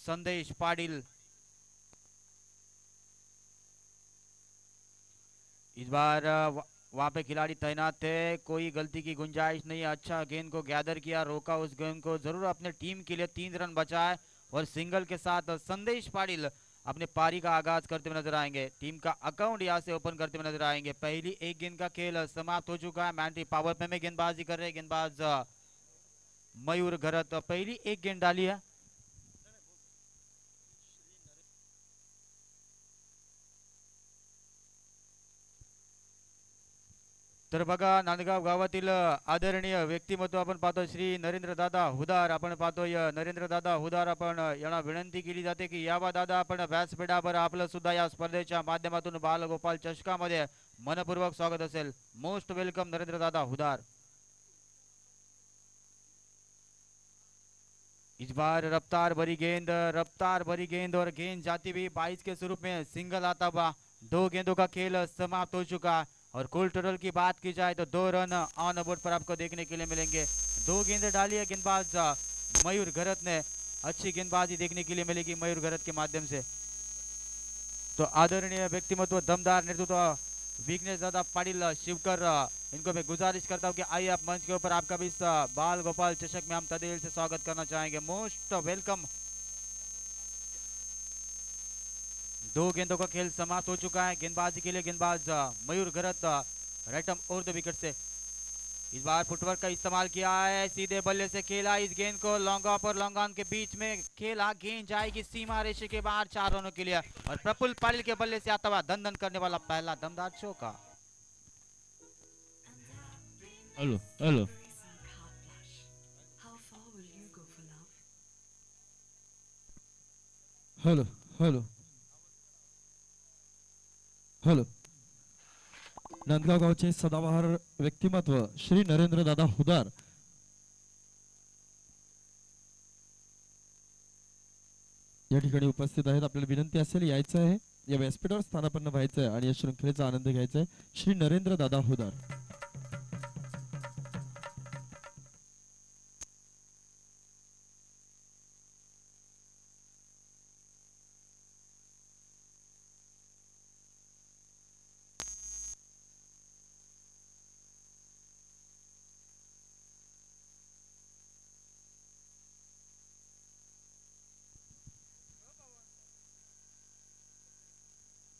संदेश पाटिल। इस बार वहां पे खिलाड़ी तैनात थे, कोई गलती की गुंजाइश नहीं। अच्छा गेंद को गैदर किया, रोका उस गेंद को, जरूर अपने टीम के लिए 3 रन बचाए और सिंगल के साथ संदेश पाटिल अपने पारी का आगाज करते हुए नजर आएंगे। टीम का अकाउंट यहाँ से ओपन करते हुए नजर आएंगे। पहली एक गेंद का खेल समाप्त हो चुका है। मैंटी पावर प्ले में गेंदबाजी कर रहे हैं गेंदबाज मयूर घरत। पहली एक गेंद डाली है। तर बघा नांदगाव गावातील आदरणीय व्यक्तिमत्व आपण पाहतो श्री नरेंद्र दादा हुदार आपण पाहतोय। नरेंद्र दादा हुदार आपण यांना विनंती केली जाते की यावा दादा आपण व्यासपीठावर आपलं सुद्धा या स्पर्धेच्या माध्यमातून बालगोपाल चषकामध्ये मनपूर्वक स्वागत असेल। मोस्ट वेलकम नरेंद्र दादा हुदार। इस बार रफ्तार भरी गेंद और गेंद जाती हुई 22 के स्वरूप में सिंगल आता हुआ। 2 गेंदों का खेल समाप्त हो चुका और कुल टोटल की बात की जाए तो 2 रन ऑन बोर्ड पर आपको देखने के लिए मिलेंगे। 2 गेंदें डाली है गेंदबाज मयूर घरत ने। अच्छी गेंदबाजी देखने के लिए मिलेगी मयूर घरत के माध्यम से। तो आदरणीय व्यक्तिमत्व दमदार नेतृत्व विघ्नेश दादा पाटिल शिवकर, इनको मैं गुजारिश करता हूँ कि आइए आप मंच के ऊपर, आपका भी इस बाल गोपाल चषक में हम तदिल से स्वागत करना चाहेंगे। Most welcome. 2 गेंदों का खेल समाप्त हो चुका है। गेंदबाजी के लिए गेंदबाज मयूर घरत राइट आर्म और द विकेट से। इस बार फुटवर्क का इस्तेमाल किया है, सीधे बल्ले से खेला इस गेंद को, लॉन्ग ऑफ और लॉन्ग ऑन के बीच में खेला। गेंद जाएगी सीमा रेशे के बाहर 4 रनों के लिए और प्रफुल्ल पाटिल के बल्ले से आता हुआ धन धन करने वाला पहला दमदार चौका। Hello hello hello hello hello Nandgaon गावचे सदाबहार व्यक्तिमत्व श्री नरेंद्र दादा हुदार या ठिकाणी उपस्थित आहेत। आपल्याला विनंती असेल यायचं आहे, या व्यासपीठावर स्थानापन्न व्हायचं आहे आणि या शृंखलेचा आनंद घ्यायचा आहे। श्री नरेंद्र दादा हुदार।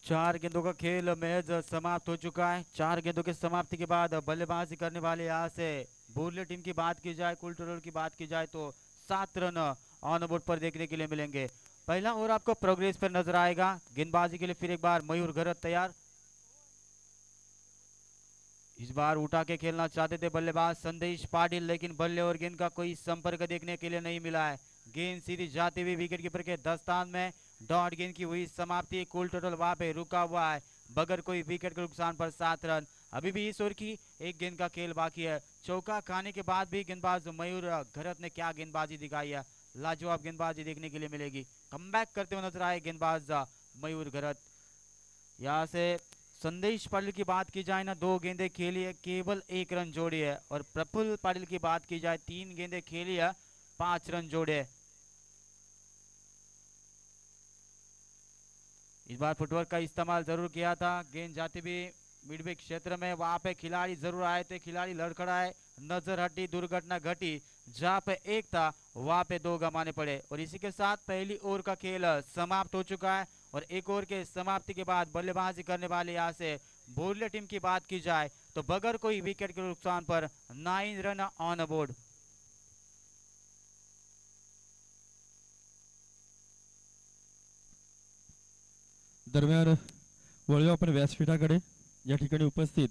चार गेंदों का खेल मैच समाप्त हो चुका है। 4 गेंदों की समाप्ति के बाद बल्लेबाजी करने वाले यहाँ से बोरले टीम की बात की जाए, कुल टोटल की बात की जाए तो 7 रन ऑन बोर्ड पर देखने के लिए मिलेंगे। पहला ओवर आपको प्रोग्रेस पर नजर आएगा। गेंदबाजी के लिए फिर एक बार मयूर घरत तैयार। इस बार उठा के खेलना चाहते थे बल्लेबाज संदेश पाटिल, लेकिन बल्ले और गेंद का कोई संपर्क देखने के लिए नहीं मिला है। गेंद सीधी जाती हुई विकेट कीपर के दस्तान में डॉट गेंद की हुई समाप्ति। कुल टोटल वहां पे रुका हुआ है बगैर कोई विकेट के नुकसान पर 7 रन। अभी भी इस ओवर की एक गेंद का खेल बाकी है। चौका खाने के बाद भी गेंदबाज मयूर घरत ने क्या गेंदबाजी दिखाई है, लाजवाब गेंदबाजी देखने के लिए मिलेगी। कमबैक करते हुए नजर आए गेंदबाज मयूर घरत। यहाँ से संदेश पाटिल की बात की जाए ना, 2 गेंदें खेली है, केवल 1 रन जोड़ी है। और प्रफुल्ल पाटिल की बात की जाए 3 गेंदें खेली है, 5 रन जोड़े। इस बार फुटवर्क का इस्तेमाल जरूर किया था। गेंद जाती भी मिडवे क्षेत्र में, वहां पे खिलाड़ी जरूर आए थे, खिलाड़ी लड़खड़ाए, नजर हटी, दुर्घटना घटी। जहां पे एक था वहां पे 2 गंवाने पड़े और इसी के साथ पहली ओवर का खेल समाप्त हो चुका है। और एक ओवर के समाप्ति के बाद बल्लेबाजी करने वाले यहाँ से बोरले टीम की बात की जाए तो बगैर कोई विकेट के नुकसान पर 9 रन ऑन बोर्ड। दरम्यान वळूया आपण व्यासपीठाकडे। या ठिकाणी उपस्थित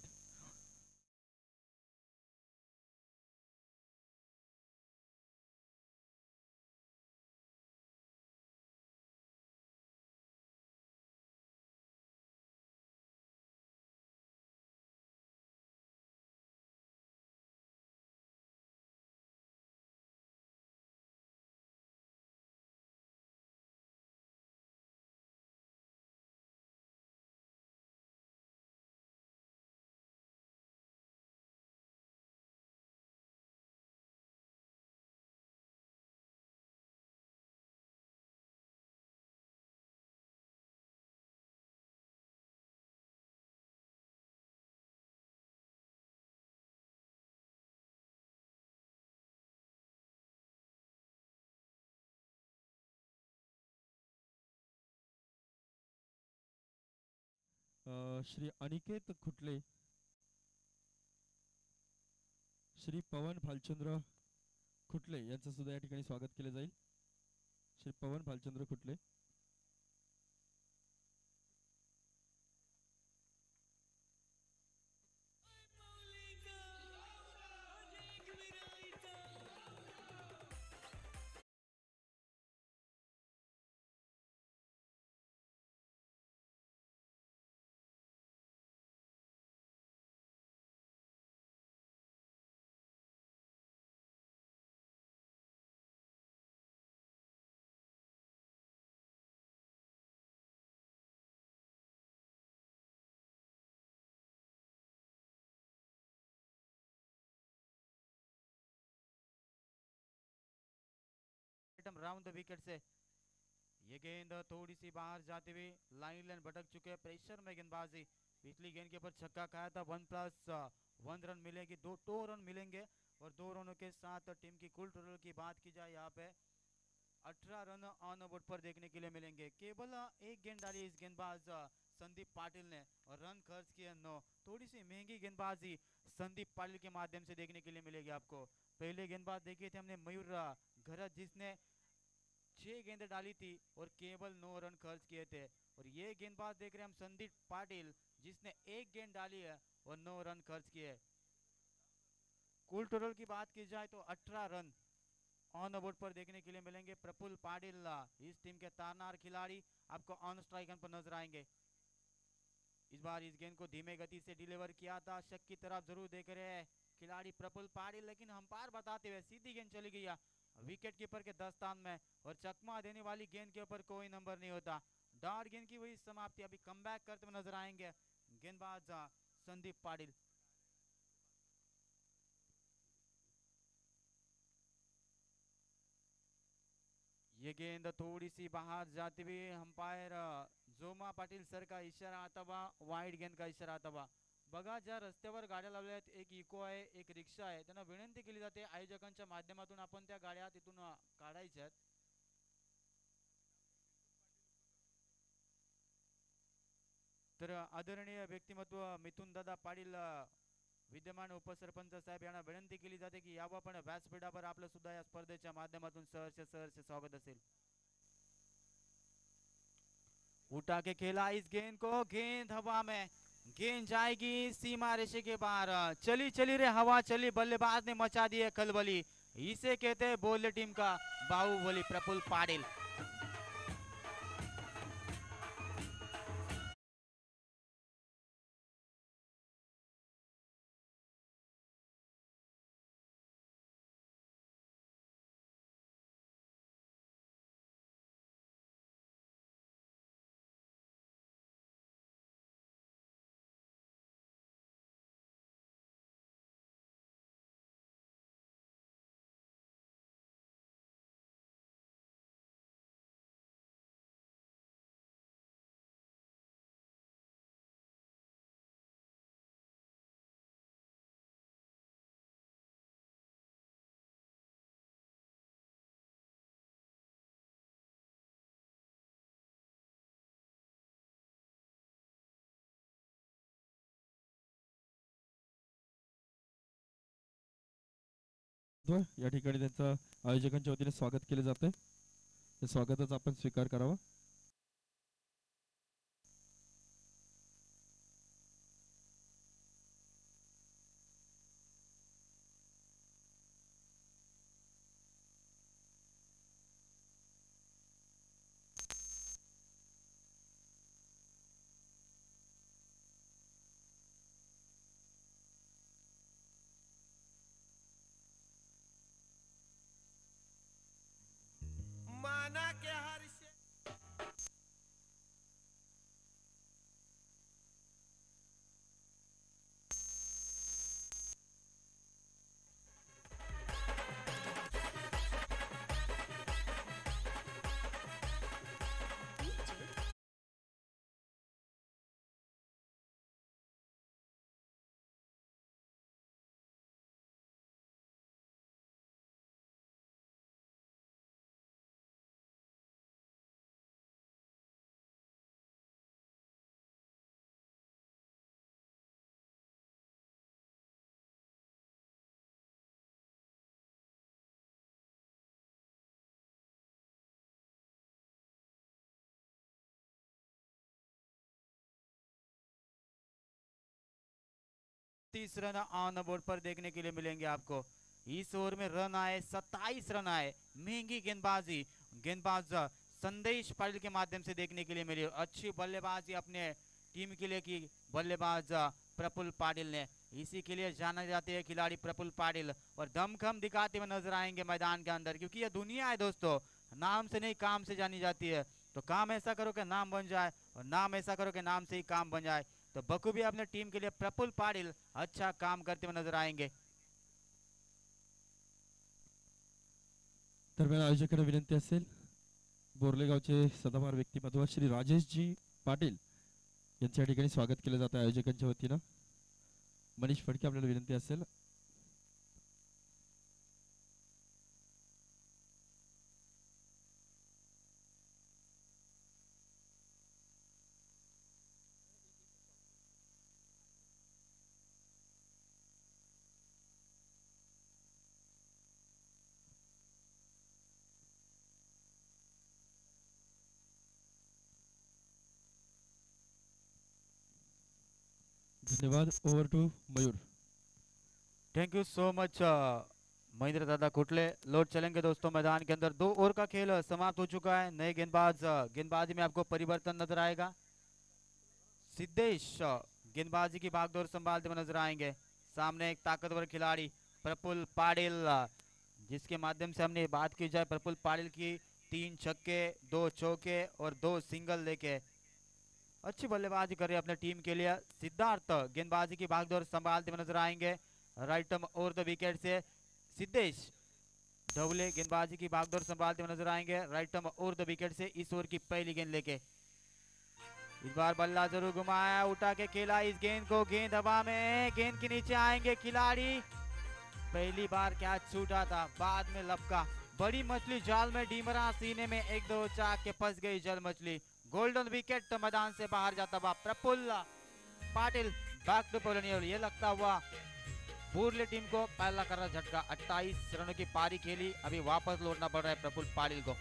श्री अनिकेत खुटले, श्री पवन भालचंद्र खुटले यांचं सुद्धा या ठिकाणी स्वागत केले जाईल. Shri Pawan Bhalchandra खुटले. Round the wicket से ये गेंद थोड़ी सी बाहर जाते हुए लाइन लाइन भटक चुके हैं. प्रेशर में गेंदबाजी. पिछली गेंद के ऊपर छक्का खाया था. 1+1 रन मिलेगी. दो रन मिलेंगे और 2 रनों के साथ टीम की कुल टोटल की बात की जाए यहाँ पे 18 रन ऑन बोर्ड पर देखने के लिए मिलेंगे. केवल एक गेंद डाली इस गेंदबाज संदीप पाटिल ने और रन खर्च किए 9. थोड़ी सी महंगी गेंदबाजी संदीप पाटिल के माध्यम से देखने के लिए मिलेगी आपको. पहले गेंदबाज देखे थे हमने मयूर घरत जिसने 6 गेंदें डाली थी और केवल 9 रन खर्च किए थे. और ये गेंदबाज देख रहे हैं हम संदीप पाटिल जिसने एक गेंद डाली है और 9 रन खर्च किए. कुल टोटल की बात की जाए तो 18 रन ऑन बोर्ड पर देखने के लिए मिलेंगे. प्रफुल्ल पाटिल इस टीम के तारनार खिलाड़ी आपको ऑन स्ट्राइक पर नजर आएंगे. इस बार इस गेंद को धीमे गति से डिलीवर किया था. शक की तरफ जरूर देख रहे हैं खिलाड़ी प्रफुल्ल पाटिल, लेकिन अंपायर बताते हुए सीधी गेंद चली गई विकेट कीपर के दस्तान में और चकमा देने वाली गेंद के ऊपर कोई नंबर नहीं होता. डॉट गेंद की वही समाप्ति. अभी कमबैक करते हुए नजर आएंगे गेंदबाज संदीप पाटिल. ये गेंद थोड़ी सी बाहर जाते हुए अंपायर जोमा पाटील सर का इशारा आता हुआ वाईड गेंद का इशारा आता हुआ. बघा ज्या रस्त्यावर गाड्या लावल्या आहेत, एक इको आहे, एक रिक्षा आहे, त्यांना विनंती केली जाते आयोजकांच्या माध्यमातून आपण त्या गाड्या तिथून काढायच्यात. तर आदरणीय व्यक्तिमत्व मिथुन दादा पाटील विद्यमान उपसरपंच साहेब यांना विनंती केली जाते की यावं पण व्यासपीठावर आपलं सुद्धा या स्पर्धेच्या माध्यमातून सहर्ष स्वागत असेल. उठा के खेला इस गेंद को. गेंद हवा में. गेंद जाएगी सीमा रेशे के बाहर. चली चली रे हवा चली. बल्लेबाज ने मचा दी है खलबली. इसे कहते हैं बॉलर टीम का बाहुबली प्रफुल्ल पाटिल. या ठिकाणी त्यांचं आयोजकांच्या वतीने स्वागत केले जाते. त्या स्वागताचा आपण स्वीकार करावा. माना के हर्ष 38 रन ऑन बोर्ड पर देखने के लिए मिलेंगे आपको। इस ओवर में रन आए 27 रन आए। महंगी गेंदबाजी गेंदबाज संदेश पाटिल के माध्यम से देखने के लिए मिली। अच्छी बल्लेबाजी अपने टीम के लिए की बल्लेबाज प्रफुल्ल पाटिल ने। इसी के लिए जाना जाते हैं खिलाड़ी प्रफुल्ल पाटिल, और दमखम दिखाते हुए नजर आएंगे मैदान के अंदर, क्योंकि यह दुनिया है दोस्तों, नाम से नहीं काम से जानी जाती है। तो काम ऐसा करो कि नाम बन जाए, और नाम ऐसा करो कि नाम से ही काम बन जाए। तो बखूबी अपने टीम के लिए प्रफुल्ल पाटिल अच्छा काम करते हुए नजर आएंगे। दरम्यान आयोजकांना विनंती असेल, बोर्लेगावचे सदाभार व्यक्तिमत्व श्री राजेशजी पाटील यांच्या या ठिकाणी स्वागत केलं जातं आयोजकांच्या वतीनं। मनीष फडके आपल्याला विनंती असेल। धन्यवाद। Over to Mayur. Thank you so much Mahendra Dada Kutle. लौट चलेंगे दोस्तों मैदान के अंदर। 2 ओवर का खेल समाप्त हो चुका है। नए गेंदबाजी में आपको परिवर्तन नजर आएगा। सिद्धेश गेंदबाजी की भागदौड़ संभालते हुए नजर आएंगे। सामने एक ताकतवर खिलाड़ी प्रफुल्ल पाटिल, जिसके माध्यम से हमने बात की जाए प्रफुल्ल पाटिल की, 3 छक्के 2 चौके और 2 सिंगल लेके अच्छी बल्लेबाजी कर रहे हैं अपने टीम के लिए। सिद्धार्थ गेंदबाजी की भागदौड़ संभालते हुए नजर आएंगे राइट ओवर द विकेट से। सिद्धेश ढवले गेंदबाजी की भागदौड़ संभालते हुए नजर आएंगे राइट ओवर द विकेट से इस ओवर की पहली गेंद लेके। इस बार बल्ला जरूर घुमाया, उठा के खेला इस गेंद को, गेंद हवा में, गेंद के नीचे आएंगे खिलाड़ी। पहली बार कैच छूटा था, बाद में लपका। बड़ी मछली जाल में डीमरा, सीने में 1-2 चाक के फंस गई जल मछली। गोल्डन विकेट मैदान से बाहर जाता हुआ Praful Patil back to bowling. ये लगता हुआ बोरले टीम को पहला करना झटका। 28 रनों की पारी खेली, अभी वापस लौटना पड़ रहा है प्रफुल्ल पाटिल को।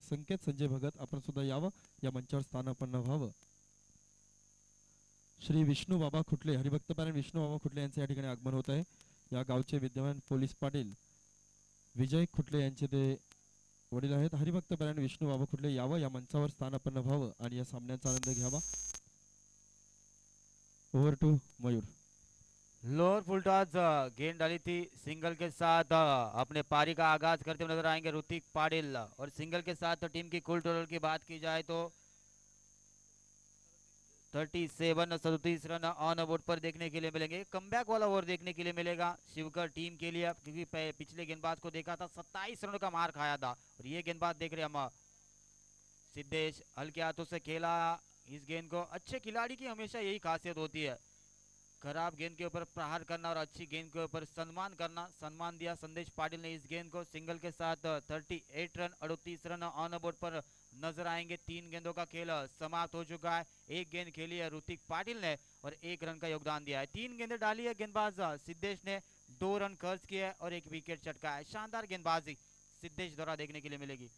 संकेत संजय भगत आपण सुद्धा यावं, या मंचावर स्थानापन्न व्हावं। श्री विष्णू बाबा खुटले, हरिभक्त पॅनल विष्णू बाबा खुटले यांचे या ठिकाणी आगमन होत आहे। या गावचे विद्यमान पोलीस पाटील विजय खुटले यांचे ते वडील आहेत। हरिभक्त पॅनल विष्णू बाबा खुटले यावं, या मंचावर स्थानापन्न व्हावं आणि या सामन्याचा आनंद घ्यावा। Over to Mayur. Lower full toss गेंद डाली थी सिंगल के साथ अपने पारी का आगाज करते हुए नजर आएंगे ऋतिक पाटिल। और सिंगल के साथ टीम की कुल टोटल की बात की जाए तो 37 रन ऑन बोर्ड पर देखने के लिए मिलेंगे। कमबैक वाला ओवर देखने के लिए मिलेगा शिवकर टीम के लिए, क्योंकि पिछले गेंदबाज को देखा था 27 रनों का मार खाया था, और ये गेंदबाज देख रहे हम सिद्धेश हल्के हाथों से खेला इस गेंद को। अच्छे खिलाड़ी की हमेशा यही खासियत होती है, खराब गेंद के ऊपर प्रहार करना और अच्छी गेंद के ऊपर सम्मान करना। सम्मान दिया संदेश पाटिल ने इस गेंद को। सिंगल के साथ 38 रन 38 रन ऑन बोर्ड पर नजर आएंगे। 3 गेंदों का खेल समाप्त हो चुका है। 1 गेंद खेली है ऋतिक पाटिल ने और 1 रन का योगदान दिया है। 3 गेंदें डाली है गेंदबाज सिद्धेश ने, 2 रन खर्च किए और 1 विकेट चटका है। शानदार गेंदबाजी सिद्धेश द्वारा देखने के लिए मिलेगी।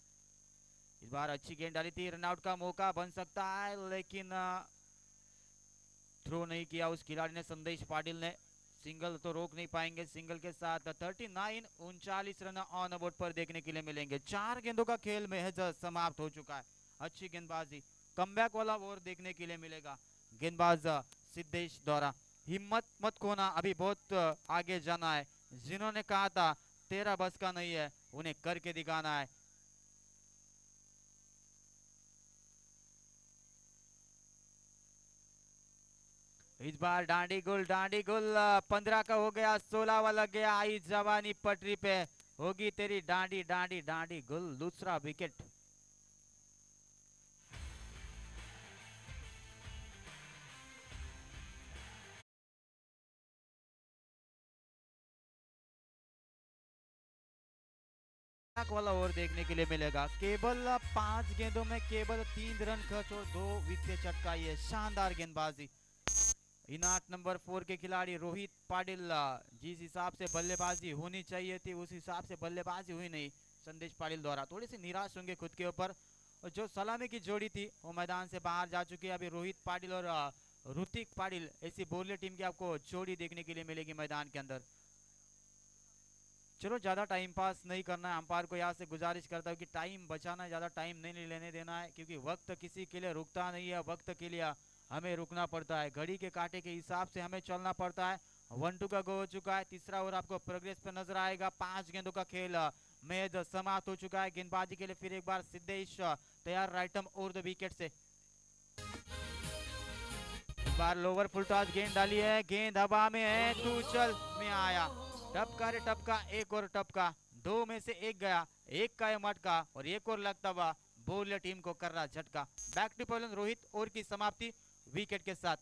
इस बार अच्छी गेंद डाली थी, रनआउट का मौका बन सकता है, लेकिन थ्रो नहीं किया उस खिलाड़ी ने संदेश पाटिल ने। सिंगल तो रोक नहीं पाएंगे। सिंगल के साथ 39 रन ऑन बोर्ड पर देखने के लिए मिलेंगे। 4 गेंदों का खेल महज समाप्त हो चुका है। अच्छी गेंदबाजी, कमबैक वाला ओवर देखने के लिए मिलेगा। गेंदबाज सिद्धेश द्वारा। हिम्मत मत खोना, अभी बहुत आगे जाना है। जिन्होंने कहा था तेरा बस का नहीं है, उन्हें करके दिखाना है। इस बार डांडी गुल 15 का हो गया, 16 वाला लग गया। आई जवानी पटरी पे, होगी तेरी डांडी डांडी डांडी गुल। दूसरा विकेट। वाला ओवर देखने के लिए मिलेगा। केवल 5 गेंदों में केवल 3 रन खर्च और 2 विकेट चटकाई है। शानदार गेंदबाजी। इनाट नंबर 4 के खिलाड़ी रोहित पाटिल, जिस हिसाब से बल्लेबाजी होनी चाहिए थी उस हिसाब से बल्लेबाजी हुई नहीं संदेश पाटिल द्वारा। थोड़ी सी निराश होंगे खुद के ऊपर। और जो सलामी की जोड़ी थी वो मैदान से बाहर जा चुकी है। अभी रोहित पाटिल और ऋतिक पाटिल, ऐसी बोरले टीम की आपको जोड़ी देखने के लिए मिलेगी मैदान के अंदर। चलो ज्यादा टाइम पास नहीं करना है। अंपायर को यहाँ से गुजारिश करता हूँ कि टाइम बचाना है, ज्यादा टाइम नहीं लेने देना है, क्योंकि वक्त किसी के लिए रुकता नहीं है। वक्त के लिए हमें रुकना पड़ता है, घड़ी के कांटे के हिसाब से हमें चलना पड़ता है। 1-2 का गो हो चुका है। तीसरा ओवर आपको प्रोग्रेस पे नजर आएगा। 5 गेंदों का खेल मैच समाप्त हो चुका है। गेंदबाजी के लिए फिर एक बार सिद्धेश तैयार राइटम और द विकेट से। इस बार लोअर फुल टॉस गेंद डाली है, गेंद हवा में है, तू चल में आया। टपका रे टपका, एक और टपका, 2 में से एक गया, एक का मटका और एक और लगता हुआ बॉलर टीम को कर रहा झटका। Back to Pawan Rohit over की समाप्ति विकेट के साथ।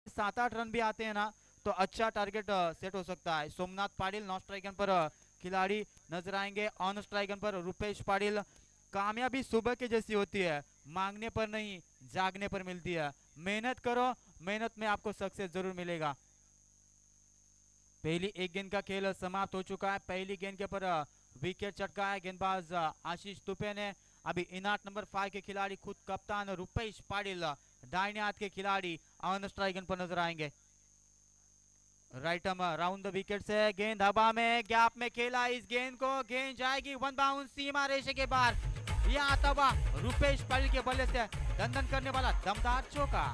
सात 8 रन भी आते हैं ना तो अच्छा टारगेट सेट हो सकता है। सोमनाथ पाटिल नॉन स्ट्राइकन पर खिलाड़ी नजर आएंगे। ऑन स्ट्राइकन पर रुपेश पाटिल। कामयाबी सुबह की जैसी होती है, मांगने पर नहीं जागने पर मिलती है। मेहनत करो, मेहनत में आपको सक्सेस जरूर मिलेगा। पहली एक गेंद का खेल समाप्त हो चुका है। पहली गेंद के पर विकेट चटका है गेंदबाज आशीष तुपे ने। अभी इनाट नंबर 5 के खिलाड़ी खुद कप्तान रुपेश पाटिल, दाहिने हाथ के खिलाड़ी ऑन स्ट्राइकन पर नजर आएंगे। राइट राउंड द विकेट से गेंद हवा में, गैप में खेला इस गेंद को, गेंद जाएगी 1 बाउंस सीमा रेशे के बाहर। यह आता हुआ रुपेश पाटिल के बल्ले से दंदन करने वाला दमदार चौका।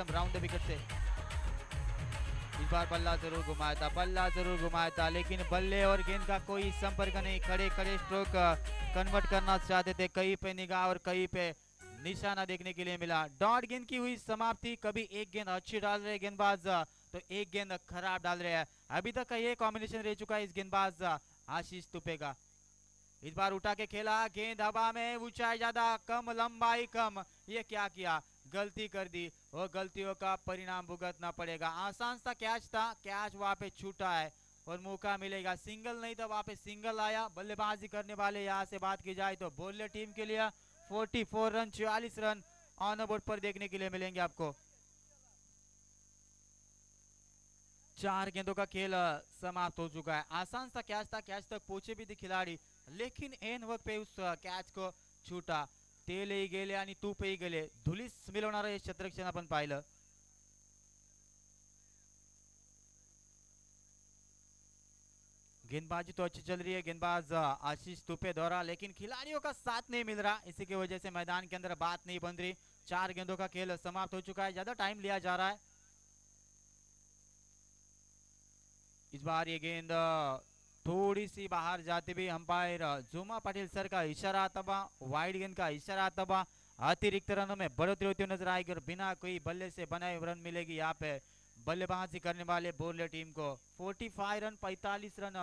राउंड द विकेट से। इस बार बल्ला जरूर घुमाया था, बल्ला जरूर घुमाया था, लेकिन बल्ले और गेंद का कोई संपर्क नहीं। खड़े खड़े स्ट्रोक कन्वर्ट करना चाहते थे, कहीं पे निगाह और कहीं पे निशाना देखने के लिए मिला। डॉट गेंद की हुई समाप्ति। कभी एक गेंद अच्छी डाल रहे गेंदबाज तो एक गेंद खराब डाल रहे हैं। अभी तक का ये कॉम्बिनेशन रह चुका है इस गेंदबाज आशीष तुपे का। इस बार उठा के खेला, गेंद हवा में, ऊंचाई ज्यादा कम, लंबाई कम। ये क्या किया, गलती कर दी, वो गलतियों का परिणाम भुगतना पड़ेगा। आसान सा कैच था, कैच वहां पे छूटा है और मौका मिलेगा। सिंगल नहीं था, वहां पे सिंगल आया। बल्लेबाजी करने वाले यहाँ से बात की जाए तो बॉलर टीम के लिए 44 रन, 44 रन ऑन बोर्ड पर देखने के लिए मिलेंगे आपको। 4 गेंदों का खेल समाप्त हो चुका है। आसान सा कैच था, कैच तक पहुंचे भी थे खिलाड़ी, लेकिन एन वक्त पे उस कॅच को छूटा. तेलही गेले आणि तूपही गेले. धुलीस मिळवणारं हे क्षेत्ररक्षण आपण पाहिलं. गेंदबाजी तो अच्छी चल रही है, गेंदबाज आशीष तुपे द्वारा, लेकिन खिलाड़ियों का साथ नहीं मिल रहा. इसी की वजह से मैदान के अंदर बात नहीं बन रही. 4 गेंदों का खेल समाप्त हो चुका है, ज्यादा टाइम लिया जा रहा है. इस बार ये गेंद थोड़ी सी बाहर जाते हुए अंपायर जुमा पाटिल सर का इशारा आता बा, वाइड गेंद का इशारा आता बा. अतिरिक्त रनों में बढ़ोतरी होती हुई नजर आएगी और बिना कोई बल्ले से बनाए रन मिलेगी यहाँ पे बल्लेबाजी करने वाले बोलर टीम को. 45 रन 45 रन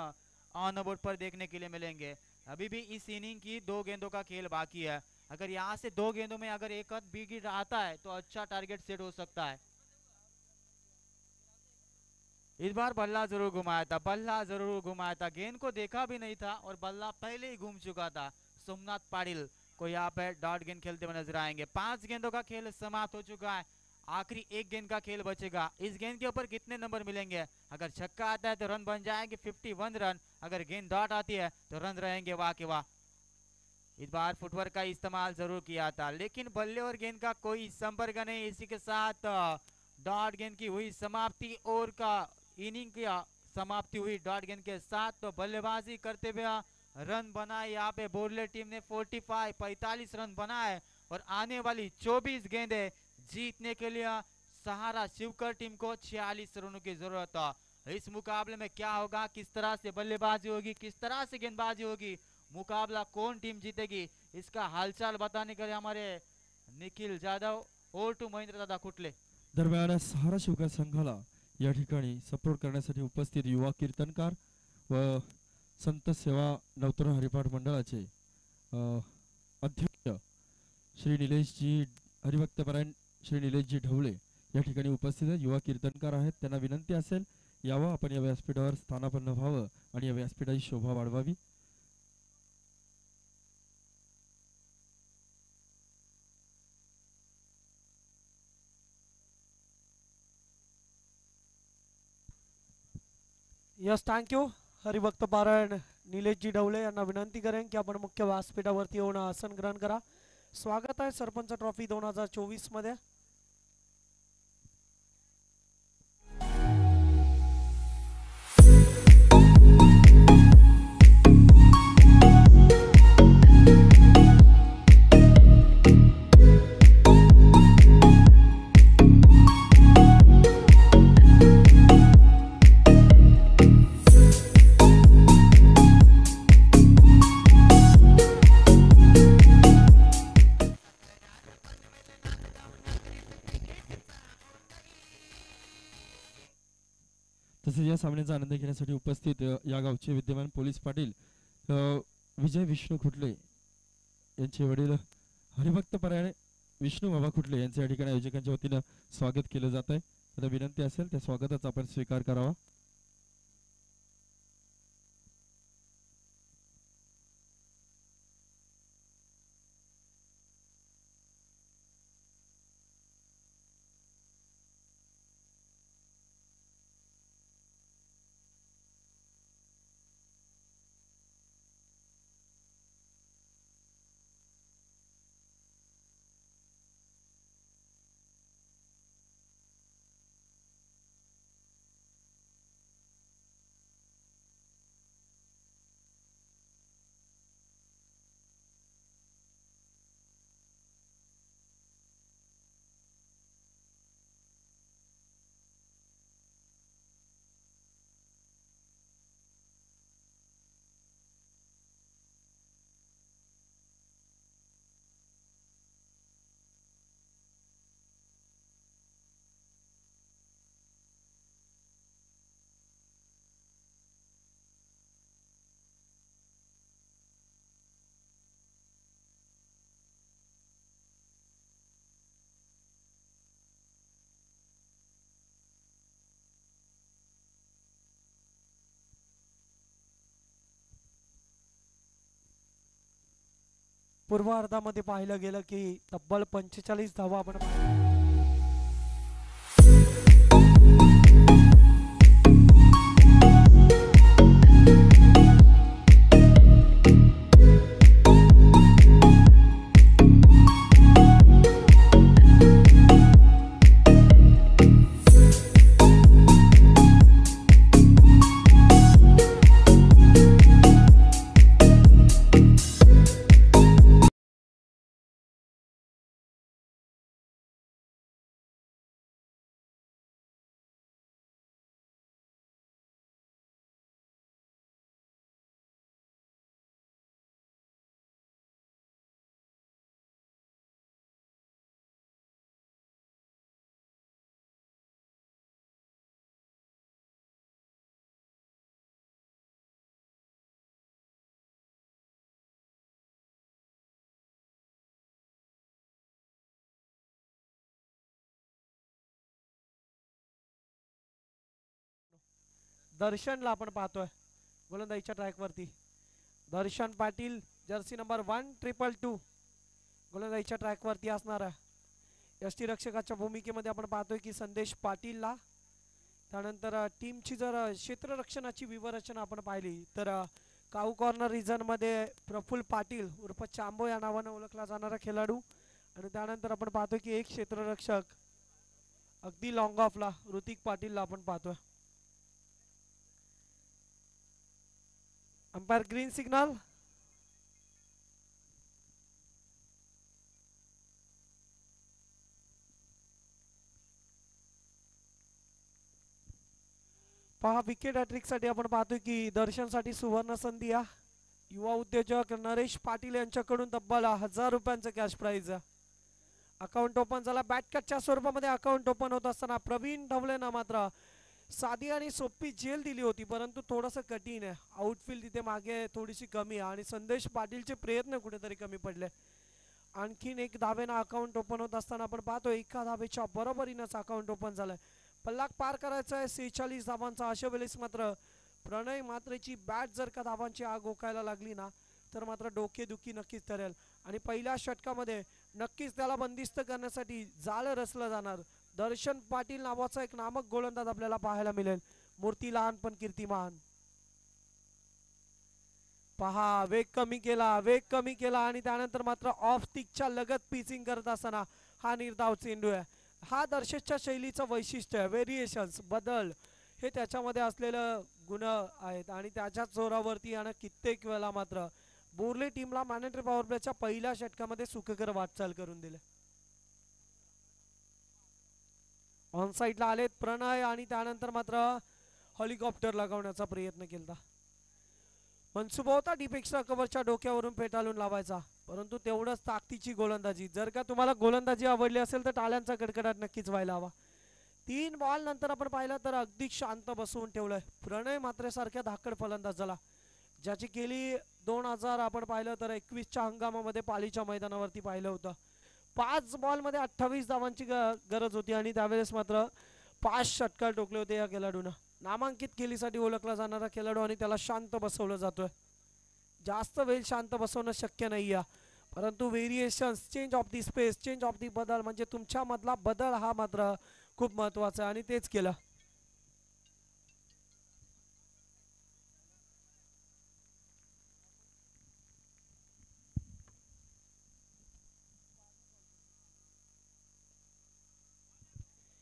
ऑन बोर्ड पर देखने के लिए मिलेंगे. अभी भी इस इनिंग की 2 गेंदों का खेल बाकी है. अगर यहाँ से 2 गेंदों में अगर एक विकेट आता है तो अच्छा टारगेट सेट हो सकता है. इस बार बल्ला जरूर घुमाया था, बल्ला जरूर घुमाया था. गेंद को देखा भी नहीं था और बल्ला पहले ही घूम चुका था. सोमनाथ पाटिल को यहाँ पे डॉट गेंद खेलते हुए नजर आएंगे. 5 गेंदों का खेल समाप्त हो चुका है. आखिरी 1 गेंद का खेल बचेगा. इस गेंद के ऊपर कितने नंबर मिलेंगे? अगर छक्का आता है तो रन बन जाएंगे 51 रन. अगर गेंद डॉट आती है तो रन रहेंगे वाह के वाह. इस बार फुटवर्क का इस्तेमाल जरूर किया था, लेकिन बल्ले और गेंद का कोई संपर्क नहीं. इसी के साथ डॉट गेंद की हुई समाप्ति और का इनिंग की समाप्ति हुई डॉट गेंद के साथ. तो बल्लेबाजी करते हुए रन बनाए यहाँ पे बोरले टीम ने. 45 रन बनाए और आने वाली 24 गेंदें जीतने के लिए सहारा शिवकर टीम को 46 रनों की जरूरत है. इस मुकाबले में क्या होगा, किस तरह से बल्लेबाजी होगी, किस तरह से गेंदबाजी होगी, मुकाबला कौन टीम जीतेगी, इसका हालचाल बताने के लिए हमारे निखिल जाधव और टू महेंद्र दादा कुटले. दरम्यान सहारा शिवकर संघाला या ठिकाणी सपोर्ट करण्यासाठी उपस्थित युवा कीर्तनकार व संत सेवा नवतरुण हरिपाठ मंडळाचे अध्यक्ष श्री निलेशजी हरिभक्तपरायण श्री निलेशजी ढवळे या ठिकाणी उपस्थित आहेत. युवा कीर्तनकार आहेत, त्यांना विनंती असेल यावं आपण या व्यासपीठावर स्थानापन्न व्हावं आणि या व्यासपीठाची शोभा वाढवावी. Yes thank you. हरिभक्त पारायण निलेशजी ढवळे यांना विनंती करेन की आपण मुख्य व्यासपीठावरती येऊन आसन ग्रहण करा. स्वागत आहे सरपंच ट्रॉफी 2024 मध्ये. तसेच या सामन्याचा आनंद घेण्यासाठी उपस्थित या गावचे विद्यमान पोलीस पाटील विजय विष्णू खुटले यांचे वडील हरिभक्त परायण विष्णू बाबा खुटले यांचे या ठिकाणी आयोजकांच्या वतीनं स्वागत केलं जात आहे. आता विनंती असेल त्या स्वागताचा आपण स्वीकार करावा. पूर्वार्धामध्ये पाहिलं गेलं की तब्बल 45 धावा आपण दर्शनला आपण पाहतोय गोलंदाजीच्या ट्रॅकवरती. दर्शन पाटील जर्सी नंबर 1222 गोलंदाजीच्या ट्रॅकवरती असणार आहे. यष्टीरक्षकाच्या भूमिकेमध्ये आपण पाहतोय की संदेश पाटीलला. त्यानंतर टीमची जर क्षेत्ररक्षणाची विवरचना आपण पाहिली तर काऊ कॉर्नर रिजन मध्ये प्रफुल्ल पाटील उर्फ चांबो या नावाने ओळखला जाणारा खेळाडू. आणि त्यानंतर आपण पाहतोय की एक क्षेत्ररक्षक अगदी लॉंग ऑफला ऋतिक पाटीलला आपण पाहतोय. Umpire green signal. पहा विकेट हॅट्रिक साठी आपण पाहतोय की दर्शनसाठी सुवर्ण संधी या युवा उद्योजक नरेश पाटील यांच्याकडून तब्बल 1000 रुपयांचं कॅश प्राइज. अकाउंट ओपन झाला. बॅटकटच्या स्वरूपामध्ये अकाउंट ओपन होत असताना प्रवीण ढवलेनं मात्र साधी आणि सोपी जेल दिली होती, परंतु थोडंसं कठीण आहे. आउटफील्ड तिथे मागे थोडीशी कमी आहे आणि संदेश पाटीलचे प्रयत्न कुठेतरी कमी पडले. आणखीन एक धावेनं अकाउंट ओपन होत असताना आपण पाहतो एका धावेच्या बरोबरीनंच अकाउंट ओपन झालंय. पल्लाक पार करायचा आहे 46 धावांचा. अशा वेळेस मात्र प्रणय मात्रेची बॅट जर का धावांची आग ओकायला लागली ना तर मात्र डोकेदुखी नक्कीच ठरेल आणि पहिल्या षटकामध्ये नक्कीच त्याला बंदिस्त करण्यासाठी जाळ रचलं जाणार. दर्शन पाटील नावाचा एक नामक गोलंदाज आपल्याला पाहायला मिळेल. मूर्ती लहान पण कीर्तिमान. पहा वेग कमी केला आणि त्यानंतर मात्र ऑफ स्टिकच्या लगत पिचिंग करत असताना हा निर्धाव चेंडू आहे. हा दर्शनच्या शैलीचं वैशिष्ट्य आहे. व्हेरिएशन्स बदल हे त्याच्यामध्ये असलेलं गुण आहेत आणि त्याच्या जोरावरती आणि कित्येक वेळा मात्र बोर्ले टीमला मॅनेटरी पॉवर प्लेच्या पहिल्या षटकामध्ये सुखकर वाटचाल करून दिले. ऑन साइडला आलेत प्रणय आणि त्यानंतर मात्र हेलिकॉप्टर लगावण्याचा प्रयत्न केला. मनसुबा होता डीप एक्स्ट्रा कव्हरच्या डोक्यावरून फेटाळून लावायचा, परंतु तेवढंच ताकदीची गोलंदाजी. जर का तुम्हाला गोलंदाजी आवडली असेल तर टाळ्यांचा कडकडाट नक्कीच व्हायला हवा. 3 बॉल नंतर आपण पाहिलं तर अगदी शांत बसवून ठेवलंय. प्रणय मात्र सारख्या धाकड फलंदाज झाला ज्याची केली 2000 आपण पाहिलं तर 21च्या हंगामामध्ये पालीच्या मैदानावरती पाहिलं होतं. 5 बॉल मध्ये 28 धावांची गरज होती आणि त्यावेळेस मात्र 5 षटकार टोकले होते या खेळाडूनं. नामांकित केलीसाठी ओळखला जाणारा खेळाडू आणि त्याला शांत बसवलं जातोय. जास्त वेळ शांत बसवणं शक्य नाही आहे, परंतु variations, change of the space, change of the बदल म्हणजे तुमच्या मधला बदल हा मात्र खूप महत्वाचा आहे आणि तेच केलं.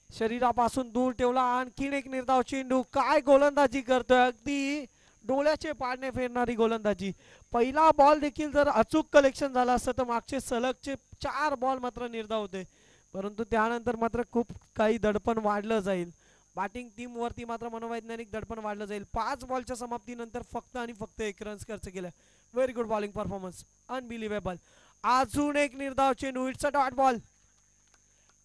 शरीरापासून दूर ठेवला. आणखीन एक निर्धाव चेंडू. काय गोलंदाजी करतोय, अगदी डोळ्याचे पारणे फेरणारी गोलंदाजी. पहिला बॉल देखील जर अचूक कलेक्शन झाला असतं तर मागचे सलगचे 4 बॉल मात्र निर्धाव होते, परंतु त्यानंतर मात्र खूप काही दडपण वाढलं जाईल. बॅटिंग टीम वरती मात्र मनोवैज्ञानिक दडपण वाढलं जाईल. 5 बॉलच्या समाप्तीनंतर फक्त आणि फक्त 1 रन्स खर्च केले. Very good bowling performance, unbelievable. अजून एक निर्धाव चेंडू. It's a dot ball.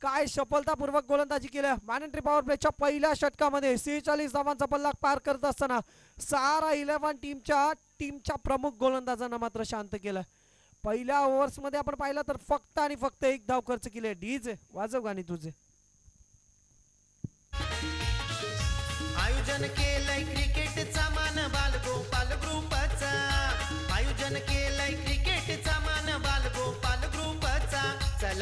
काय सफलतापूर्वक गोलंदाजी केल्या. मॅनेटरी पॉवर प्लेच्या पहिल्या षटकामध्ये 46 धावांचा पल्लाक पार करत असताना सारा 11 टीमच्या प्रमुख गोलंदाजांना मात्र शांत केलं. पहिल्या ओव्हर्स मध्ये आपण पाहिलं तर फक्त आणि फक्त 1 धाव खर्च केले. डीजे वाजव गाणी तुझे. आयोजन केलंय क्रिकेटचा मान बालगोपाल ग्रुपचा. आयोजन केलंय क्रिकेटचा मान बालगोपाल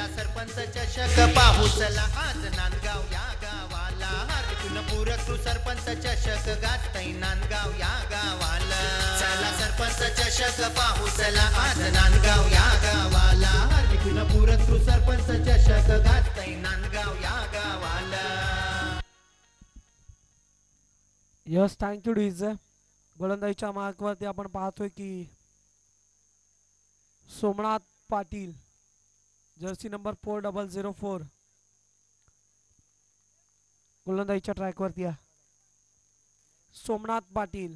चला सरपंच चषक पाहू चला आज नांदगाव या गावाला हरकून पुरतू सरपंच चषक गाजतय नांदगाव या गावाला चला सरपंच चषक पाहू चला आज नांदगाव या गावाला हरकून पुरतू सरपंच चषक गाजतय नांदगाव या गावाला. यस थँक्यू डीज. गोलंदाजीच्या मार्कवरती आपण पाहतोय की सोमनाथ पाटील जर्सी नंबर 4004 गोलंदाजीच्या ट्रॅकवरती आहे. Somnath Patil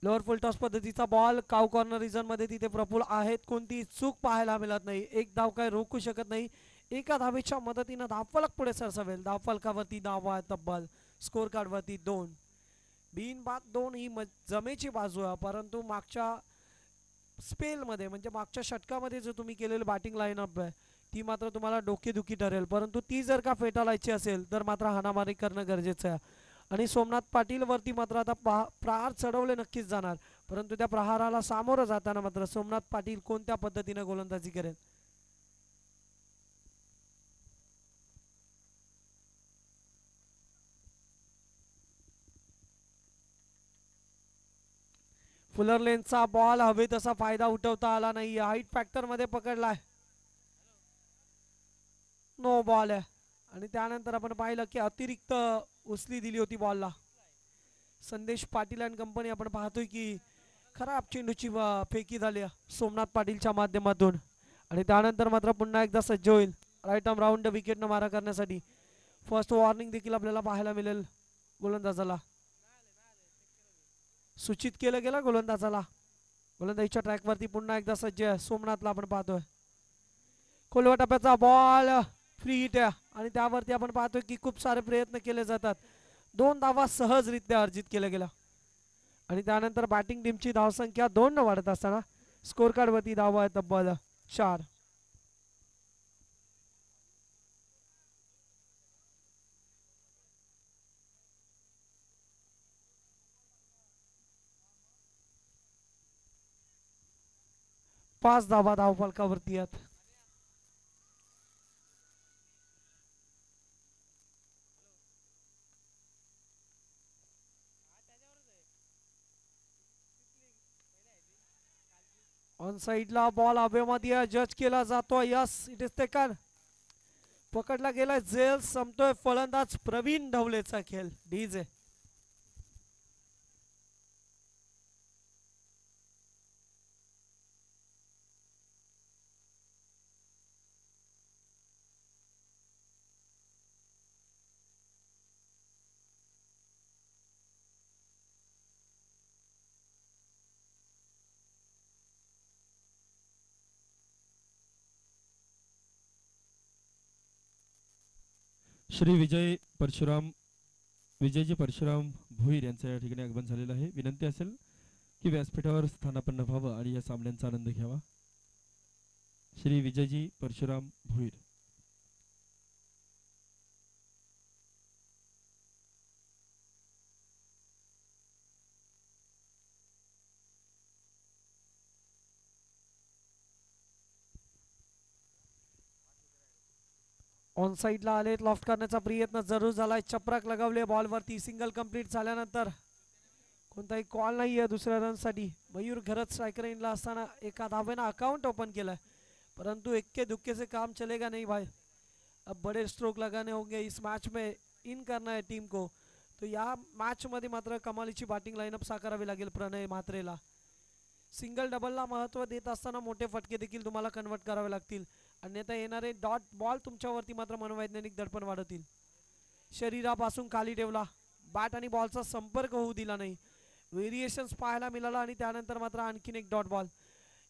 lower full toss पद्धतीचा बॉल काव कॉर्नर रिजन मध्ये तिथे प्रफुल आहेत. कोणती चूक पाहायला मिळत नाही. एक धाव काय रोखू शकत नाही. एका धावेच्या मदतीने धावफलक पुढे सरसावेल. धावफलकावरती धाव आहे तब्बल. स्कोर कार्ड वरती 2 बिनबाद 2 ही जमेची बाजू आहे. परंतु मागच्या स्पेलमध्ये म्हणजे मागच्या षटकामध्ये जो तुम्ही केलेली बॅटिंग लाईनअप आहे ती मात्र तुम्हाला डोकेदुखी ठरेल. परंतु ती जर का फेटाळायची असेल तर मात्र हाणामारी करणं गरजेचं आहे. आणि सोमनाथ पाटील वरती मात्र आता प्रहार चढवले नक्कीच जाणार. परंतु त्या प्रहाराला सामोरं जाताना मात्र सोमनाथ पाटील कोणत्या पद्धतीने गोलंदाजी करेल. फुलर लेनचा बॉल हवे तसा फायदा उठवता आला नाही. हाईट फॅक्टर मध्ये पकडलाय. नो बॉल आहे. आणि त्यानंतर आपण पाहिलं की अतिरिक्त उचली दिली होती बॉलला. संदेश पाटील अँड कंपनी आपण पाहतोय की खराब चेंडूची फेकी झाली सोमनाथ पाटीलच्या माध्यमातून. आणि त्यानंतर मात्र पुन्हा एकदा सज्ज होईल राईट आर्म राऊंड विकेटनं मारा करण्यासाठी. फर्स्ट वॉर्निंग देखील आपल्याला पाहायला मिळेल गोलंदाजाला. सूचित केलं गेलं गोलंदाजाला. गोलंदाजीच्या ट्रॅकवरती पुन्हा एकदा सज्ज आहे. सोमनाथला आपण पाहतोय. खोलवा टप्प्याचा बॉल फ्री हिट आहे. आणि त्यावरती आपण पाहतोय की खूप सारे प्रयत्न केले जातात. 2 धावा सहजरित्या अर्जित केल्या गेल्या. आणि त्यानंतर बॅटिंग टीमची धावसंख्या 2 न वाढत असताना स्कोर कार्ड वरती धावा आहे तब्बल 4. पाच धावा धावफलकावरती आहेत. ऑन साइडला बॉल हवेमध्ये जज केला जातो. Yes it is taken. पकडला गेला झेल. संपतोय फलंदाज प्रवीण ढवलेचा खेळ. डीजे श्री विजयजी परशुराम भोईर यांचं या ठिकाणी आगमन झालेलं आहे. विनंती असेल की व्यासपीठावर स्थानापन्न व्हावं आणि या सामन्यांचा आनंद घ्यावा. श्री विजयजी परशुराम भोईर. ऑन साइडला आले. लॉफ्ट करण्याचा प्रयत्न जरूर झालाय. चपराक लगावले बॉलवरती. सिंगल कंप्लीट झाल्यानंतर कोणताही कॉल नाही आहे दुसऱ्या रनसाठी. मयूर घरत स्ट्रायकर इनला असताना एका धावेनं अकाउंट ओपन केलाय. परंतु इक्के दुक्के से काम चलेगा नहीं भाई. अब बड़े स्ट्रोक लगाने होंगे इस मैच में. इन करना है टीम को. तो या मैच मध्ये मात्र कमालीची बॅटिंग लाईनअप साकारावी लागेल प्रणय म्हात्रेला. सिंगल डबलला महत्त्व देत असताना मोठे फटके देखील तुम्हाला कन्वर्ट करावे लागतील. अन्यथा येणारे डॉट बॉल तुमच्यावरती मात्र मनोवैज्ञानिक दडपण वाढवतील. शरीरापासून खाली ठेवला. बॅट आणि बॉलचा संपर्क होऊ दिला नाही. व्हेरिएशन्स पाहायला मिळाला. आणि त्यानंतर मात्र आणखीन एक डॉट बॉल.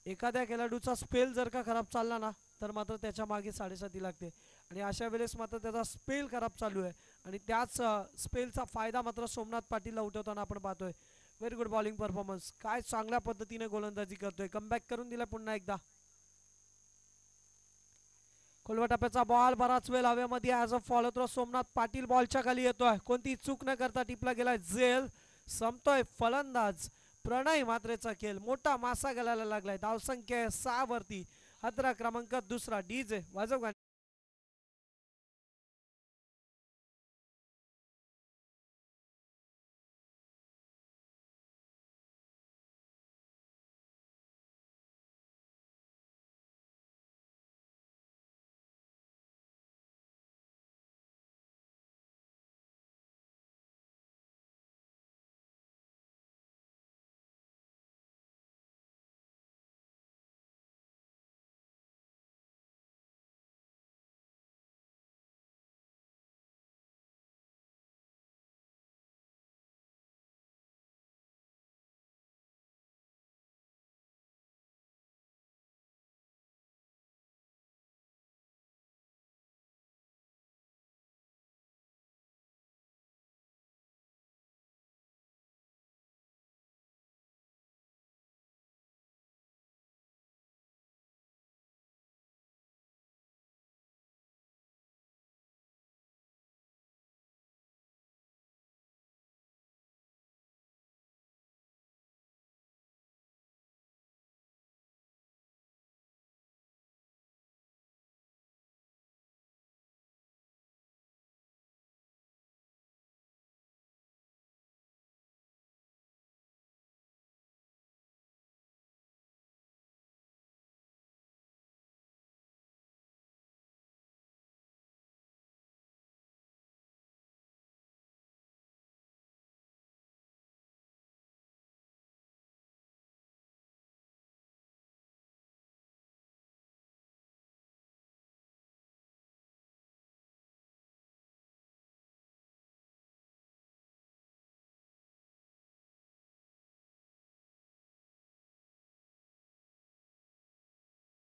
एखाद्या खेळाडूचा स्पेल जर का खराब चालला ना तर मात्र त्याच्या मागे 7.5 लागते. आणि अशा वेळेस मात्र त्याचा स्पेल खराब चालू आहे. आणि त्याच स्पेलचा फायदा मात्र सोमनाथ पाटीलला उठवताना आपण पाहतोय. Very good bowling performance. काय चांगल्या पद्धतीने गोलंदाजी करतोय. कमबॅक करून दिला पुन्हा एकदा. खोलवा टप्प्याचा बॉल बराच वेळ हवेमध्ये as a follow throw. Somnath Patil बॉलच्या खाली येतोय. कोणती चूक न करता टिपला गेलाय झेल. संपतोय फलंदाज प्रणय म्हात्रेचा खेळ. मोठा मासा घालायला लागलाय. धावसंख्या 6 वरती. हादरा क्रमांक दुसरा डीजे वाजव गाणी.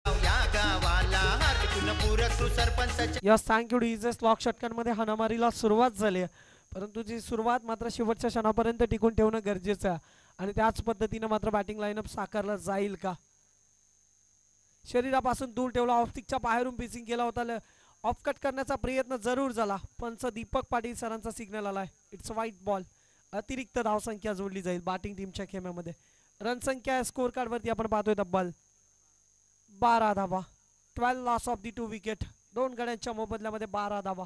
या गावाला हरकून पुरक तू sarpanch yes thank you DJ slog षटकांमध्ये हाणामारीला सुरुवात झाली आहे. परंतु जी सुरुवात मात्र शेवटच्या क्षणापर्यंत टिकून ठेवणं गरजेचं आहे आणि त्याच पद्धतीने मात्र बॅटिंग लाईनअप साकारला जाईल का. शरीरापासून दूर ठेवला ऑफस्टिकच्या बाहेरून पिचिंग केला होता. ऑफ कट करण्याचा प्रयत्न जरूर झाला. पंच दीपक पाटील सरांचा सिग्नल आलाय. It's white ball. अतिरिक्त धावसंख्या जोडली जाईल बॅटिंग टीमच्या खेम्यामध्ये. रनसंख्या स्कोर कार्ड वरती आपण पाहतोय तब्बल 12 धावा. 12 लॉस ऑफ दी 2 विकेट. 2 गड्यांच्या मोबदल्यामध्ये 12 धावा.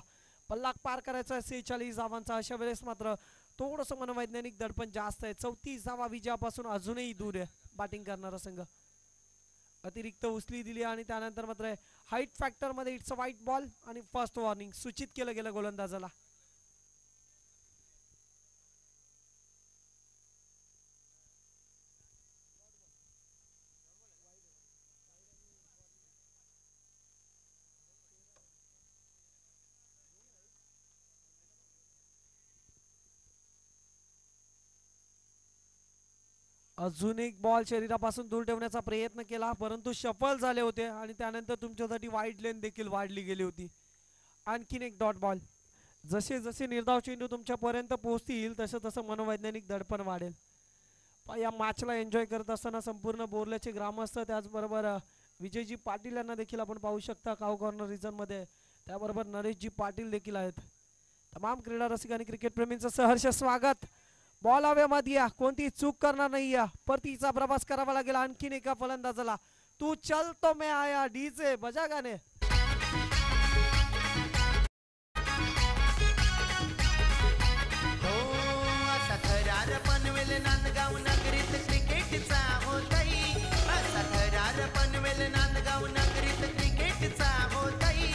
पल्लाक पार करायचा 46 धावांचा. अशा वेळेस मात्र थोडंसं मनोवैज्ञानिक दडपण जास्त आहे. 34 धावा विजयापासून अजूनही दूर आहे बॅटिंग करणारा संघ. अतिरिक्त उचली दिली आणि त्यानंतर मात्र हाईट फॅक्टर मध्ये इट्स अ व्हाईट बॉल आणि फर्स्ट वॉर्निंग सूचित केलं गेलं गोलंदाजाला. अजून एक बॉल शरीरापासून दूर ठेवण्याचा प्रयत्न केला परंतु सफल झाले होते आणि त्यानंतर तुमच्यासाठी वाईड लेन देखील वाढली गेली होती. आणखीन एक डॉट बॉल. जसे जसे निर्धाव चेंडू तुमच्यापर्यंत पोहोचतील तसं तसं मनोवैज्ञानिक दडपण वाढेल. या मॅचला एन्जॉय करत असताना संपूर्ण बोर्ल्याचे ग्रामस्थ त्याचबरोबर विजयजी पाटील यांना देखील आपण पाहू शकता काऊ कॉर्नर रिजनमध्ये. त्याबरोबर नरेशजी पाटील देखील आहेत. तमाम क्रीडा रसिक आणि क्रिकेट प्रेमींचं सहर्ष स्वागत. बॉल हवेमध्ये कोणती चूक करणार नाही. परतीचा प्रवास करावा लागेल आणखीन एका फलंदाजाला. तू चल तो मैं आया डीजे बजा गाणे. हो असा थरार पनवेल नांदगाव नगरीत क्रिकेटचा होताई. असा थरार पनवेल नांदगाव नगरीत क्रिकेटचा होताई.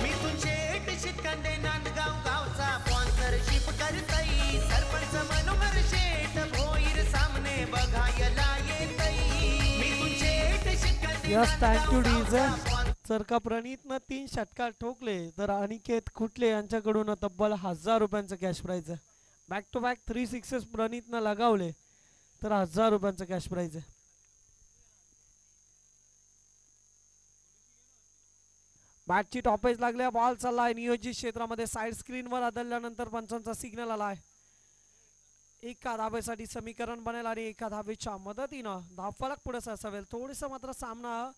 मी तुझे शिटकांडे नांदगाव गावचा स्पॉन्सरशिप करताई. सरपंच मनोहर शेठ भोईर सामने बघायला येतई. मी तुझे शिटकांडे यस थँक्यू डीजे. जर का प्रणीतनं 3 षटकार ठोकले तर अनिकेत खुटले यांच्याकडून तब्बल 1000 रुपयांचं कॅश प्राइज आहे. बॅक टू बॅक 3 सिक्सेस प्रणीतनं लगावले तर 1000 रुपयांचं कॅश प्राइज आहे. बॅटची टॉपेज लागल्या. बॉल चाललाय नियोजित क्षेत्रामध्ये. साइड स्क्रीनवर आदळल्यानंतर पंचांचा सिग्नल आलाय. एका धावेसाठी समीकरण बनेल आणि एका धावेच्या मदतीनं धावफलक पुढे सरसावेल. थोडंसं मात्र सामना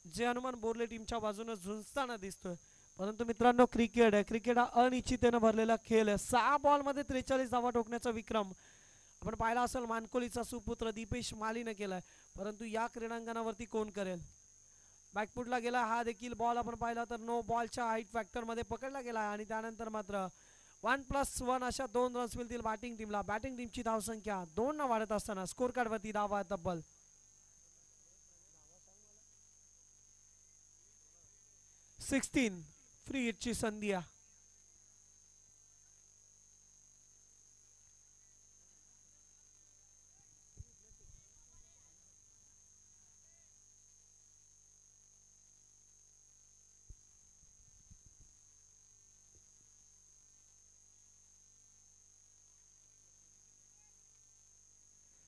जे हनुमान बोर्ले टीमच्या बाजूने झुंजताना दिसतोय परंतु मित्रांनो क्रिकेट आहे. क्रिकेट हा अनिश्चिततेने भरलेला खेळ आहे. 6 बॉलमध्ये 43 धावा ठोकण्याचा विक्रम आपण पाहिला असेल मानकोलीचा सुपुत्र दीपेश मालीने केलाय, परंतु या क्रीडांगणावरती कोण करेल? बॅकफुटला गेला हा देखील बॉल आपण पाहिला तर नो बॉलच्या हाईट फॅक्टर मध्ये पकडला गेला आणि त्यानंतर मात्र 1+1 अशा 2 रन्स मिळतील बॅटिंग टीमला. बॅटिंग टीमची धावसंख्या 2 न वाढत असताना स्कोर कार्ड वरती धावा तब्बल 16. फ्री हिटची संधी आहे.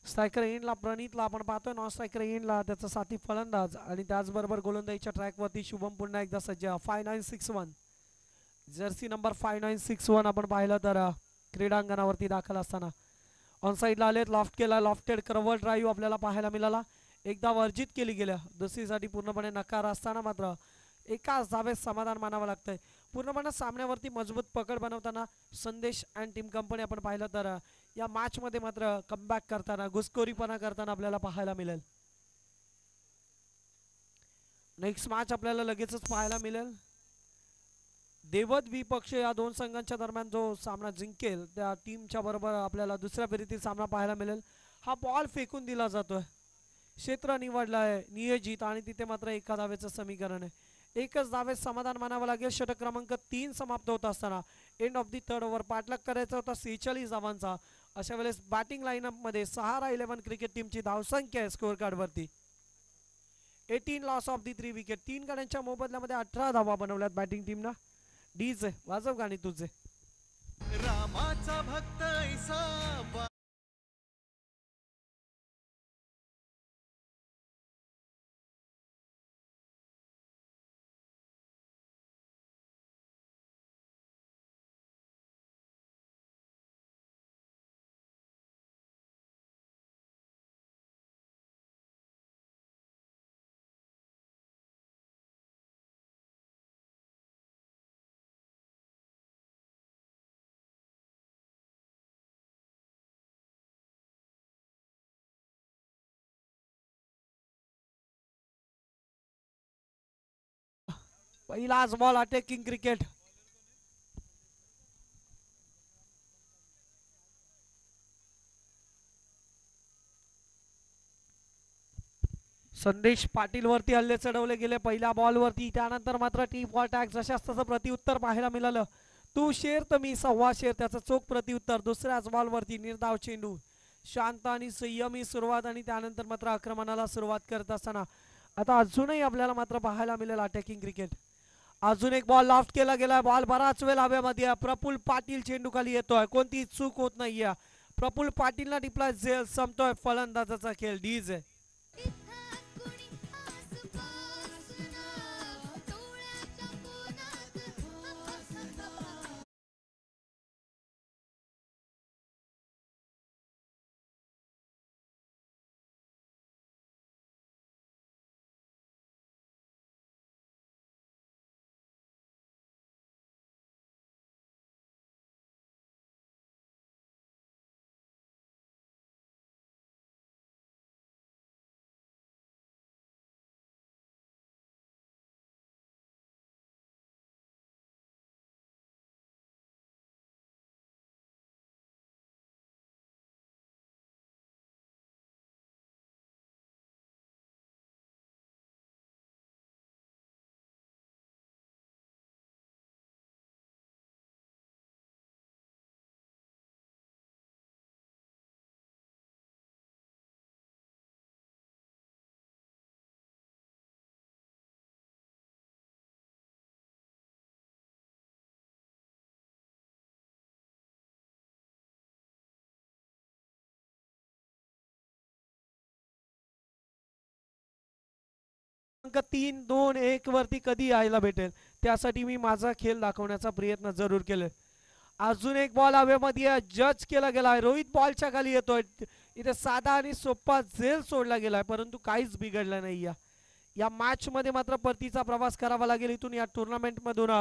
स्ट्रायकर एंडला प्रणितला आपण पाहतोय, नॉन स्ट्रायकर एंडला त्याचा साथी फलंदाज आणि त्याचबरोबर गोलंदाजीच्या ट्रॅकवरती शुभम पुन्हा एकदा सज्ज. 5961 जर्सी नंबर 5961 आपण पाहिलं तर क्रीडांगणावरती दाखल असताना ऑन साईडला आलेत. लॉफ्ट केला, लॉफ्टेड कर्व्हर ड्राईव्ह आपल्याला पाहायला मिळाला, एकदा वर्जित केली गेल्या, दुसरीसाठी पूर्णपणे नकार असताना मात्र एकाच धावेत समाधान मानावं लागतंय. पूर्णपणे सामन्यावरती मजबूत पकड बनवताना संदेश अँड टीम कंपनी आपण पाहिलं तर या मॅच मध्ये मात्र कमबॅक करताना घुसखोरीपणा करताना आपल्याला पाहायला मिळेल. नेक्स्ट मॅच आपल्याला लगेचच पाहायला मिळेल. देवत विपक्ष या दोन संघांच्या दरम्यान जो सामना जिंकेल त्या टीमच्या बरोबर आपल्याला दुसऱ्या फेरीतील सामना पाहायला मिळेल. हा बॉल फेकून दिला जातोय, क्षेत्र निवडलं आहे नियोजित आणि तिथे मात्र एका धावेचं समीकरण आहे. एकच धावेत समाधान मानावं लागेल. षटक क्रमांक 3 समाप्त होत असताना end of the third over पाठलाग करायचा होता 46 धावांचा. अशा वेळेस बॅटिंग लाईनअप मध्ये सहारा 11 क्रिकेट टीमची धावसंख्या आहे स्कोअर कार्ड वरती 18 लॉस ऑफ दी 3 विकेट. 3 गड्यांच्या मोबदल्यामध्ये 18 धावा बनवल्यात बॅटिंग टीमना. डीजे वाजव गाणी तुझे. रामाचा भक्त ऐसा पहिलाच बॉल अटॅकिंग क्रिकेट. संदेश पाटील वरती हल्ले चढवले गेले पहिल्या बॉल वरती. त्यानंतर मात्र टी फॉर टॅग जशाच तसं प्रत्युत्तर पाहायला मिळालं. तू शेर तर मी सव्वा शेर, त्याचं चोख प्रत्युत्तर. दुसऱ्याच बॉल वरती निर्धाव चेंडू, शांत आणि संयमी सुरुवात आणि त्यानंतर मात्र आक्रमणाला सुरुवात करत असताना आता अजूनही आपल्याला मात्र पाहायला मिळेल अटॅकिंग क्रिकेट. अजून एक बॉल लॉफ्ट केला गेलाय, बॉल बराच वेळ हवेमध्ये. प्रफुल्ल पाटील चेंडू खाली येतोय, कोणती चूक होत नाहीये. प्रफुल्ल पाटीलला टिपला झेल, संपतोय फलंदाजाचा खेळ. डीजे क्रमांक 3-2-1 वरती कधी यायला भेटेल त्यासाठी मी माझा खेळ दाखवण्याचा प्रयत्न जरूर केले. अजून एक बॉल हवेमध्ये जज केला गेलाय, रोहित बॉलच्या खाली येतोय. इथे साधा आणि सोपा झेल सोडला गेलाय परंतु काहीच बिघडलं नाही. या मॅच मध्ये मात्र परतीचा प्रवास करावा लागेल इथून या टुर्नामेंट मधून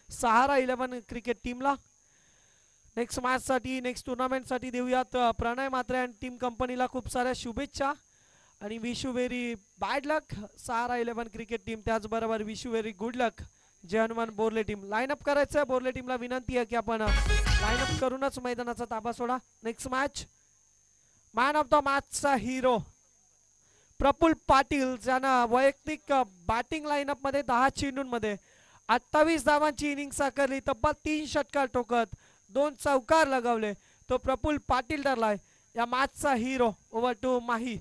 सहारा 11 क्रिकेट टीमला. नेक्स्ट मॅच साठी नेक्स्ट टुर्नामेंट साठी देऊयात प्रणय म्हात्रे अँड टीम कंपनीला खूप साऱ्या शुभेच्छा आणि wish you very bad luck सारा 11 क्रिकेट टीम. त्याचबरोबर wish you very good luck जय हनुमान बोर्ले टीम. लाईनअप करायचं आहे. बोर्ले टीमला विनंती आहे की आपण लाईनअप करूनच मैदानाचा ताबा सोडा. Next match man of the मॅचचा हिरो प्रफुल्ल पाटील ज्यानं वैयक्तिक बॅटिंग लाईनअप मध्ये 10 चेंडूंमध्ये 28 धावांची इनिंग साकारली. तब्बल 3 षटकार ठोकत 2 चौकार लगावले. तो प्रफुल्ल पाटील ठरलाय या मॅचचा हिरो. Over to Mahi.